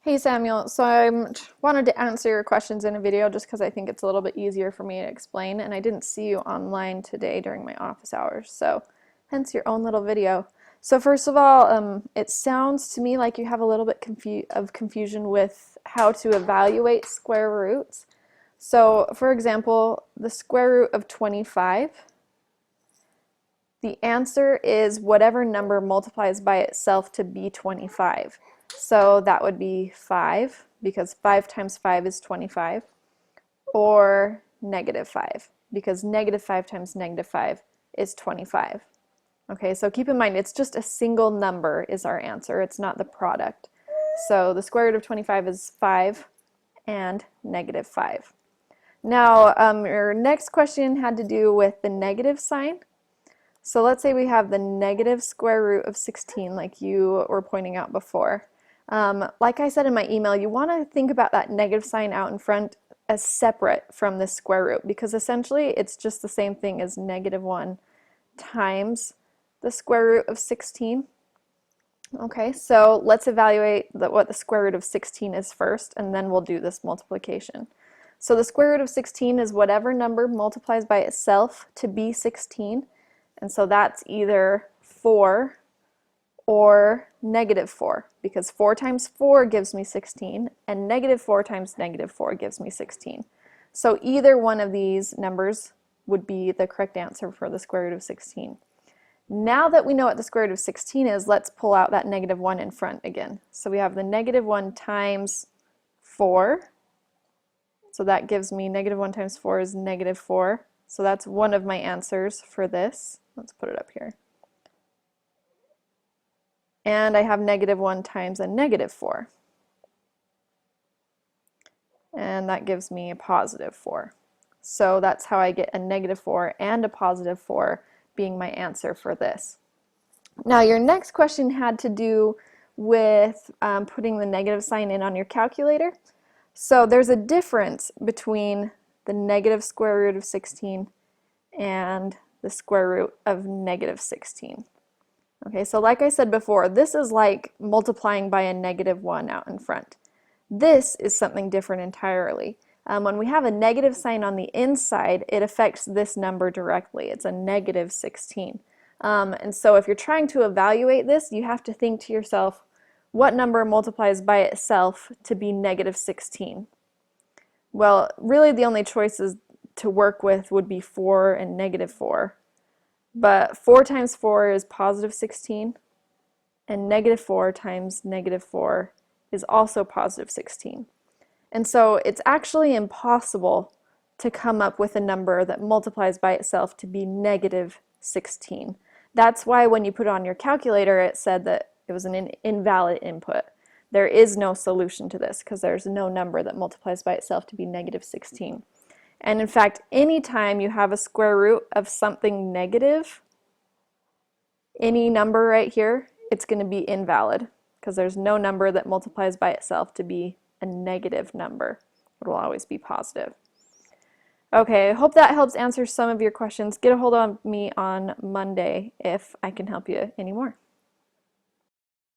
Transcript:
Hey Samuel, so I wanted to answer your questions in a video just because I think it's a little bit easier for me to explain, and I didn't see you online today during my office hours, so hence your own little video. So first of all, it sounds to me like you have a little bit of confusion with how to evaluate square roots. So for example, the square root of 25, the answer is whatever number multiplies by itself to be 25. So that would be 5, because 5 times 5 is 25, or negative 5, because negative 5 times negative 5 is 25. Okay, so keep in mind, it's just a single number is our answer. It's not the product. So the square root of 25 is 5 and negative 5. Now, your next question had to do with the negative sign. So let's say we have the negative square root of 16, like you were pointing out before. Like I said in my email, you want to think about that negative sign out in front as separate from the square root, because essentially it's just the same thing as negative 1 times the square root of 16. Okay, so let's evaluate what the square root of 16 is first, and then we'll do this multiplication. So the square root of 16 is whatever number multiplies by itself to be 16, and so that's either 4 or negative 4, because 4 times 4 gives me 16, and negative 4 times negative 4 gives me 16. So either one of these numbers would be the correct answer for the square root of 16. Now that we know what the square root of 16 is, let's pull out that negative 1 in front again. So we have the negative 1 times 4. So that gives me negative 1 times 4 is negative 4. So that's one of my answers for this. Let's put it up here. And I have negative 1 times a negative 4. And that gives me a positive 4. So that's how I get a negative 4 and a positive 4 being my answer for this. Now your next question had to do with putting the negative sign in on your calculator. So there's a difference between the negative square root of 16 and the square root of negative 16. Okay, so like I said before, this is like multiplying by a negative 1 out in front. This is something different entirely. When we have a negative sign on the inside, it affects this number directly. It's a negative 16. And so if you're trying to evaluate this, you have to think to yourself, what number multiplies by itself to be negative 16? Well, really the only choices to work with would be 4 and negative 4. But 4 times 4 is positive 16, and negative 4 times negative 4 is also positive 16. And so it's actually impossible to come up with a number that multiplies by itself to be negative 16. That's why when you put it on your calculator, it said that it was an invalid input. There is no solution to this because there's no number that multiplies by itself to be negative 16. And in fact, anytime you have a square root of something negative, any number right here, it's going to be invalid because there's no number that multiplies by itself to be a negative number. It will always be positive. Okay, I hope that helps answer some of your questions. Get a hold of me on Monday if I can help you anymore.